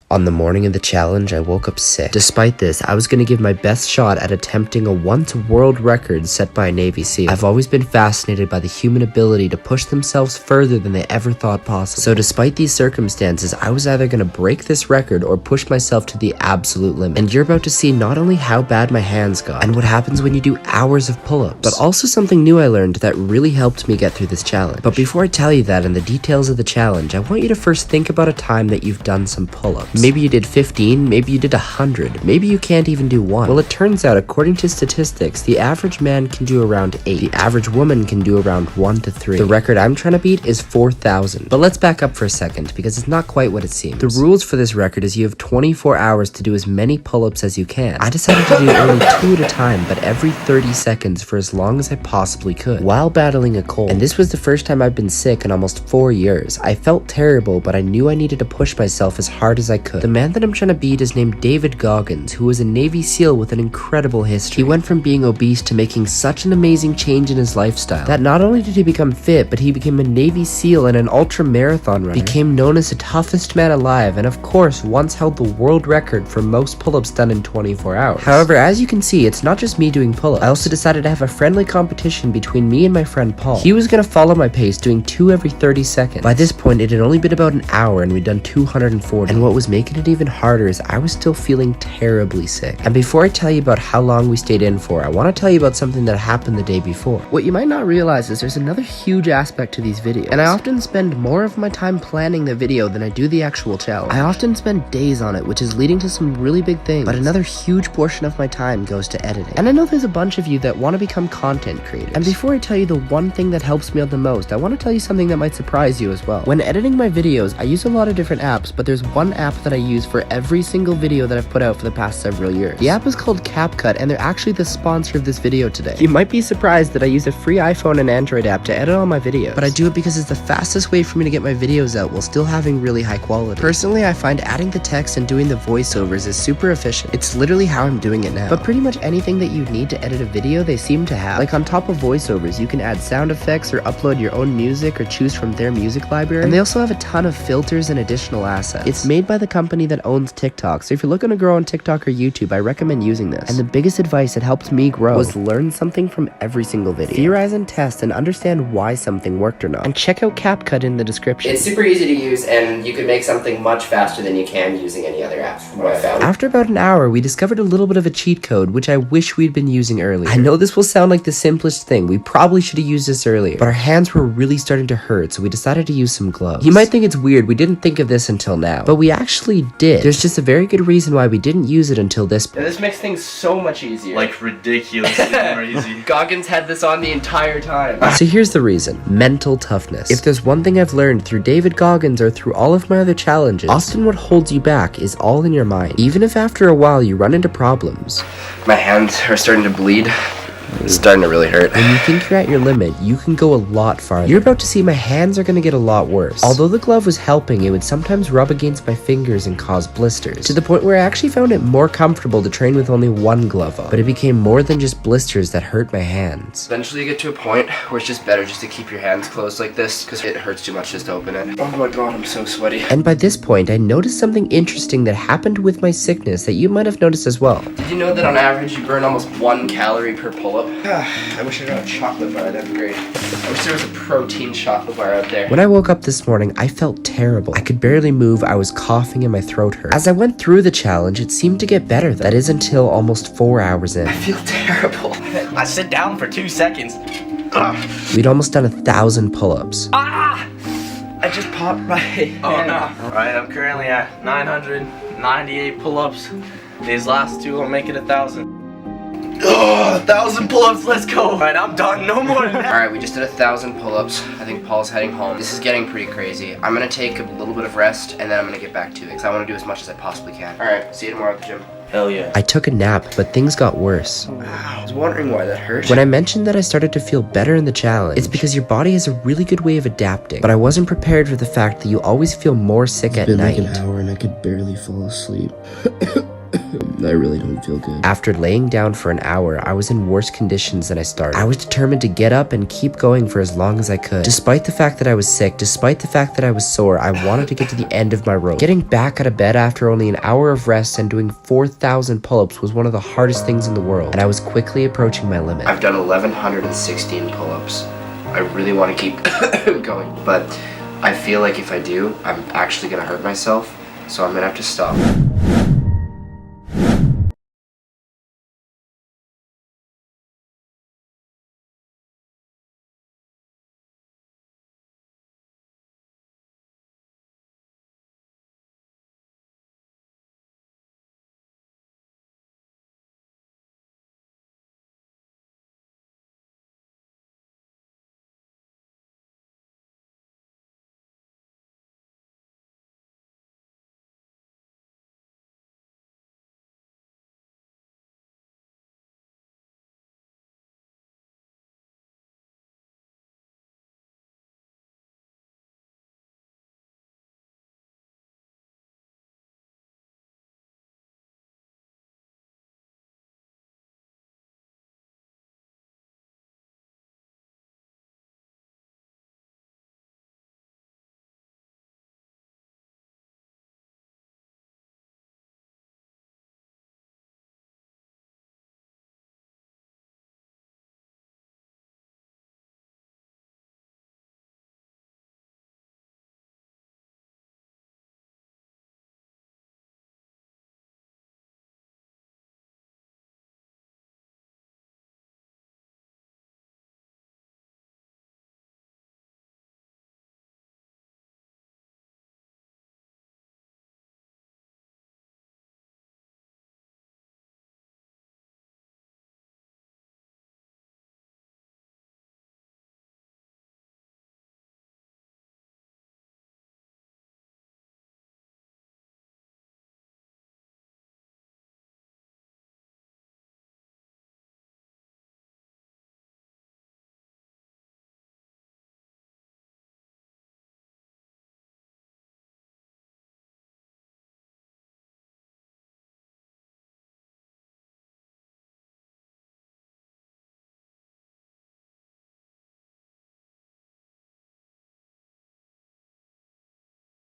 On the morning of the challenge, I woke up sick. Despite this, I was going to give my best shot at attempting a once world record set by a Navy SEAL. I've always been fascinated by the human ability to push themselves further than they ever thought possible. So despite these circumstances, I was either going to break this record or push myself to the absolute limit. And you're about to see not only how bad my hands got, and what happens when you do hours of pull-ups, but also something new I learned that really helped me get through this challenge. But before I tell you that and the details of the challenge, I want you to first think about a time that you've done some pull-ups. Maybe you did 15, maybe you did 100, maybe you can't even do one. Well, it turns out, according to statistics, the average man can do around 8. The average woman can do around 1 to 3. The record I'm trying to beat is 4,000. But let's back up for a second, because it's not quite what it seems. The rules for this record is you have 24 hours to do as many pull-ups as you can. I decided to do only 2 at a time, but every 30 seconds for as long as I possibly could, while battling a cold. And this was the first time I've been sick in almost 4 years. I felt terrible, but I knew I needed to push myself as hard as I could. The man that I'm trying to beat is named David Goggins, who was a Navy SEAL with an incredible history. He went from being obese to making such an amazing change in his lifestyle that not only did he become fit, but he became a Navy SEAL and an ultra marathon runner, became known as the toughest man alive, and of course once held the world record for most pull-ups done in 24 hours. However, as you can see, it's not just me doing pull-ups. I also decided to have a friendly competition between me and my friend Paul. He was going to follow my pace, doing 2 every 30 seconds. By this point, it had only been about an hour and we'd done 240. And what was making it even harder is I was still feeling terribly sick. And before I tell you about how long we stayed in for, I want to tell you about something that happened the day before. What you might not realize is there's another huge aspect to these videos, and I often spend more of my time planning the video than I do the actual challenge. I often spend days on it, which is leading to some really big things, but another huge portion of my time goes to editing. And I know there's a bunch of you that want to become content creators. And before I tell you the one thing that helps me out the most, I want to tell you something that might surprise you as well. When editing my videos, I use a lot of different apps, but there's one app that I use for every single video that I've put out for the past several years. The app is called CapCut, and they're actually the sponsor of this video today. You might be surprised that I use a free iPhone and Android app to edit all my videos, but I do it because it's the fastest way for me to get my videos out while still having really high quality. Personally, I find adding the text and doing the voiceovers is super efficient. It's literally how I'm doing it now. But pretty much anything that you need to edit a video, they seem to have. Like on top of voiceovers, you can add sound effects or upload your own music or choose from their music library. And they also have a ton of filters and additional assets. It's made by the company that owns TikTok, so if you're looking to grow on TikTok or YouTube, I recommend using this. And the biggest advice that helped me grow was learn something from every single video. Theorize and test and understand why something worked or not. And check out CapCut in the description. It's super easy to use, and you could make something much faster than you can using any other apps, from what I found. After about an hour, we discovered a little bit of a cheat code, which I wish we'd been using earlier. I know this will sound like the simplest thing. We probably should have used this earlier, but our hands were really starting to hurt, so we decided to use some gloves. You might think it's weird, we didn't think of this until now, but we actually did. There's just a very good reason why we didn't use it until this point. This makes things so much easier. Like ridiculously more easy. Goggins had this on the entire time. So here's the reason. Mental toughness. If there's one thing I've learned through David Goggins or through all of my other challenges, often what holds you back is all in your mind. Even if after a while you run into problems. My hands are starting to bleed. It's starting to really hurt. When you think you're at your limit, you can go a lot farther. You're about to see my hands are going to get a lot worse. Although the glove was helping, it would sometimes rub against my fingers and cause blisters, to the point where I actually found it more comfortable to train with only one glove on. But it became more than just blisters that hurt my hands. Eventually you get to a point where it's just better just to keep your hands closed like this, because it hurts too much just to open it. Oh my god, I'm so sweaty. And by this point, I noticed something interesting that happened with my sickness that you might have noticed as well. Did you know that on average you burn almost 1 calorie per pull-up? I wish I got a chocolate bar, that'd be great. I wish there was a protein chocolate bar out there. When I woke up this morning, I felt terrible. I could barely move, I was coughing and my throat hurt. As I went through the challenge, it seemed to get better though. That is until almost 4 hours in. I feel terrible. I sit down for 2 seconds. Ugh. We'd almost done 1,000 pull-ups. Ah! I just popped my hand. Oh no. Alright, I'm currently at 998 pull-ups. These last 2 will make it 1,000. Oh, 1,000 pull-ups, let's go. Alright, I'm done, no more than that. Alright, we just did 1,000 pull-ups. I think Paul's heading home. This is getting pretty crazy. I'm gonna take a little bit of rest, and then I'm gonna get back to it, because I want to do as much as I possibly can. Alright, see you tomorrow at the gym. Hell yeah. I took a nap, but things got worse. Wow, I was wondering why that hurt. When I mentioned that I started to feel better in the challenge, it's because your body has a really good way of adapting. But I wasn't prepared for the fact that you always feel more sick at night. It's been like an hour and I could barely fall asleep. I really don't feel good. After laying down for an hour, I was in worse conditions than I started. I was determined to get up and keep going for as long as I could. Despite the fact that I was sick, despite the fact that I was sore, I wanted to get to the end of my rope. Getting back out of bed after only an hour of rest and doing 4,000 pull-ups was one of the hardest things in the world, and I was quickly approaching my limit. I've done 1,116 pull-ups. I really want to keep going, but I feel like if I do, I'm actually gonna hurt myself, so I'm gonna have to stop.